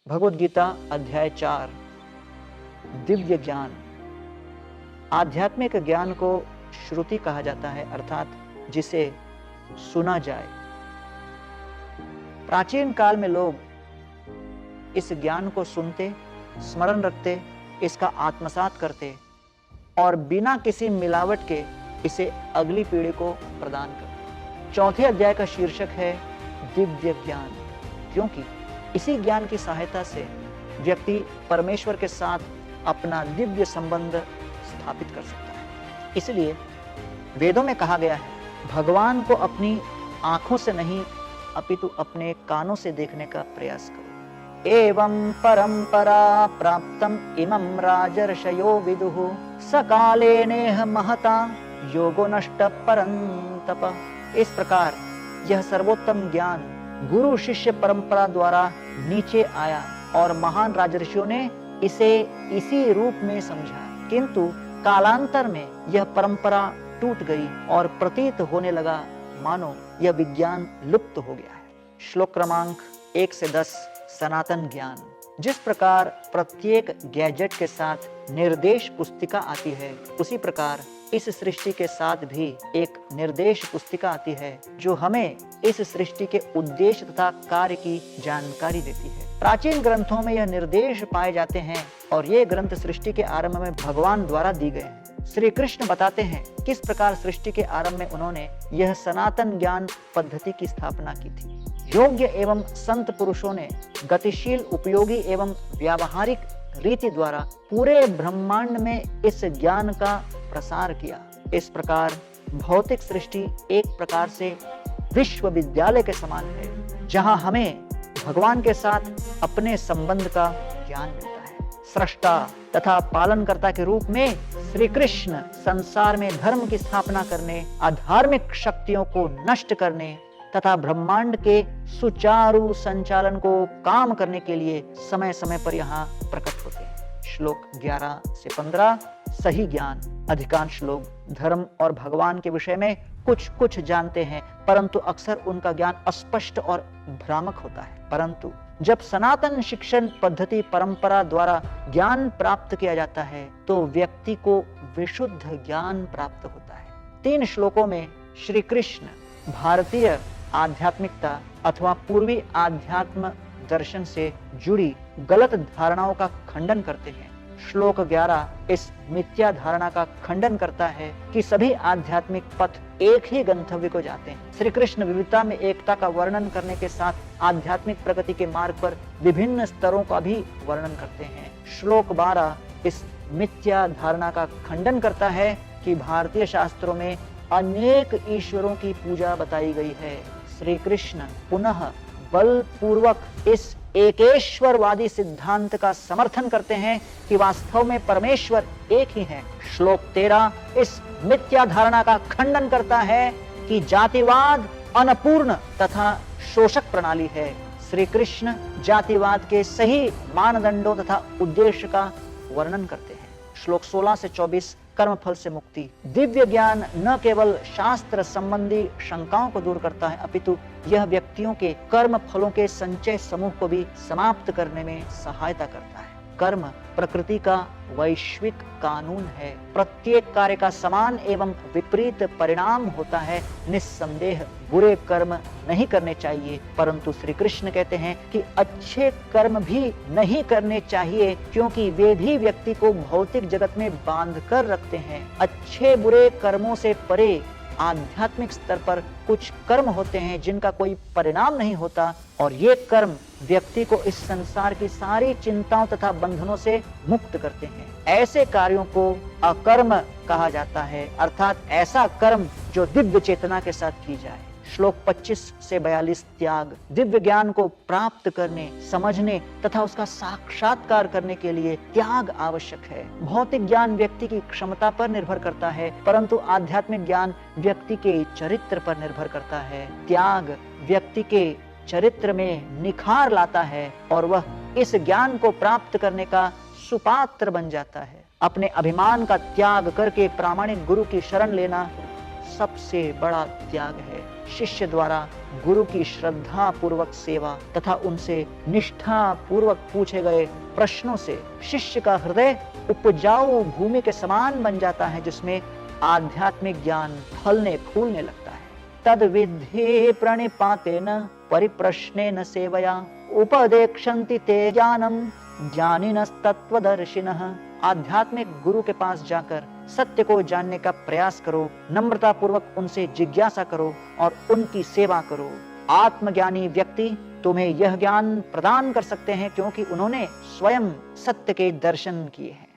भगवद गीता अध्याय 4 दिव्य ज्ञान। आध्यात्मिक ज्ञान को श्रुति कहा जाता है, अर्थात जिसे सुना जाए। प्राचीन काल में लोग इस ज्ञान को सुनते, स्मरण रखते, इसका आत्मसात करते और बिना किसी मिलावट के इसे अगली पीढ़ी को प्रदान करते। चौथे अध्याय का शीर्षक है दिव्य ज्ञान, क्योंकि इसी ज्ञान की सहायता से व्यक्ति परमेश्वर के साथ अपना दिव्य संबंध स्थापित कर सकता है। इसलिए वेदों में कहा गया है, भगवान को अपनी आंखों से नहीं अपितु अपने कानों से देखने का प्रयास करो। एवं परंपरा प्राप्तम इमं राजर्षयो विदुः सकाले नेह महता योगो नष्ट परंतप। इस प्रकार यह सर्वोत्तम ज्ञान गुरु शिष्य परंपरा द्वारा नीचे आया और महान राजर्षियों ने इसे इसी रूप में समझा, किंतु कालांतर में यह परंपरा टूट गई और प्रतीत होने लगा मानो यह विज्ञान लुप्त हो गया है। श्लोक क्रमांक 1 से 10 सनातन ज्ञान। जिस प्रकार प्रत्येक गैजेट के साथ निर्देश पुस्तिका आती है, उसी प्रकार इस सृष्टि के साथ भी एक निर्देश पुस्तिका आती है जो हमें इस सृष्टि के उद्देश्य तथा कार्य की जानकारी देती है। प्राचीन ग्रंथों में यह निर्देश पाए जाते हैं और ये ग्रंथ सृष्टि के आरंभ में भगवान द्वारा दी गए हैं। श्री कृष्ण बताते हैं किस प्रकार सृष्टि के आरंभ में उन्होंने यह सनातन ज्ञान पद्धति की स्थापना की थी। योग्य एवं संत पुरुषों ने गतिशील, उपयोगी एवं व्यावहारिक रीति द्वारा पूरे ब्रह्मांड में इस ज्ञान का प्रसार किया। इस प्रकार भौतिक सृष्टि एक प्रकार से विश्वविद्यालय के समान है, जहां हमें भगवान के साथ अपने संबंध का ज्ञान मिलता है। सृष्टा तथा पालनकर्ता के रूप में श्री कृष्ण संसार में धर्म की स्थापना करने, अधार्मिक शक्तियों को नष्ट करने तथा ब्रह्मांड के सुचारू संचालन को काम करने के लिए समय समय पर यहाँ प्रकट होते हैं। श्लोक 11 से 15 सही ज्ञान। अधिकांश लोग धर्म और भगवान के विषय में कुछ कुछ जानते हैं, परंतु अक्सर उनका ज्ञान अस्पष्ट और भ्रामक होता है। परंतु जब सनातन शिक्षण पद्धति परंपरा द्वारा ज्ञान प्राप्त किया जाता है तो व्यक्ति को विशुद्ध ज्ञान प्राप्त होता है। 3 श्लोकों में श्री कृष्ण भारतीय आध्यात्मिकता अथवा पूर्वी आध्यात्म दर्शन से जुड़ी गलत धारणाओं का खंडन करते हैं। श्लोक 11 इस मिथ्या धारणा का खंडन करता है कि सभी आध्यात्मिक पथ एक ही गंतव्य को जाते हैं। श्री कृष्ण विविधता में एकता का वर्णन करने के साथ आध्यात्मिक प्रगति के मार्ग पर विभिन्न स्तरों का भी वर्णन करते हैं। श्लोक 12 इस मिथ्या धारणा का खंडन करता है कि भारतीय शास्त्रों में अनेक ईश्वरों की पूजा बताई गई है। श्री कृष्ण पुनः बलपूर्वक इस एकेश्वरवादी सिद्धांत का समर्थन करते हैं कि वास्तव में परमेश्वर एक ही है। श्लोक 13 इस मिथ्या धारणा का खंडन करता है कि जातिवाद अनपूर्ण तथा शोषक प्रणाली है। श्री कृष्ण जातिवाद के सही मानदंडों तथा उद्देश्य का वर्णन करते हैं। श्लोक 16 से 24 कर्म फल से मुक्ति। दिव्य ज्ञान न केवल शास्त्र संबंधी शंकाओं को दूर करता है, अपितु यह व्यक्तियों के कर्म फलों के संचय समूह को भी समाप्त करने में सहायता करता है। कर्म प्रकृति का वैश्विक कानून है। प्रत्येक कार्य का समान एवं विपरीत परिणाम होता है। निस्संदेह बुरे कर्म नहीं करने चाहिए, परंतु श्री कृष्ण कहते हैं कि अच्छे कर्म भी नहीं करने चाहिए, क्योंकि वे भी व्यक्ति को भौतिक जगत में बांध कर रखते हैं। अच्छे बुरे कर्मों से परे आध्यात्मिक स्तर पर कुछ कर्म होते हैं जिनका कोई परिणाम नहीं होता, और ये कर्म व्यक्ति को इस संसार की सारी चिंताओं तथा बंधनों से मुक्त करते हैं। ऐसे कार्यों को अकर्म कहा जाता है, अर्थात ऐसा कर्म जो दिव्य चेतना के साथ की जाए। श्लोक 25 से 42 त्याग। दिव्य ज्ञान को प्राप्त करने, समझने तथा उसका साक्षात्कार करने के लिए त्याग आवश्यक है। भौतिक ज्ञान व्यक्ति की क्षमता पर निर्भर करता है, परंतु आध्यात्मिक ज्ञान व्यक्ति के चरित्र पर निर्भर करता है। त्याग व्यक्ति के चरित्र में निखार लाता है और वह इस ज्ञान को प्राप्त करने का सुपात्र बन जाता है। अपने अभिमान का त्याग करके प्रामाणिक गुरु की शरण लेना सबसे बड़ा त्याग है। शिष्य द्वारा गुरु की श्रद्धा पूर्वक सेवा तथा उनसे निष्ठा पूर्वक पूछे गए प्रश्नों से शिष्य का हृदय उपजाऊ भूमि के समान बन जाता है, जिसमें आध्यात्मिक ज्ञान फलने फूलने लगता है। तद विद्धि प्रणिपातेन परिप्रश्नेन सेवया उपदेक्षन्ति ते ज्ञानम ज्ञानिनस्तत्वदर्शिनः। आध्यात्मिक गुरु के पास जाकर सत्य को जानने का प्रयास करो, नम्रता पूर्वक उनसे जिज्ञासा करो और उनकी सेवा करो। आत्मज्ञानी व्यक्ति तुम्हें यह ज्ञान प्रदान कर सकते हैं, क्योंकि उन्होंने स्वयं सत्य के दर्शन किए हैं।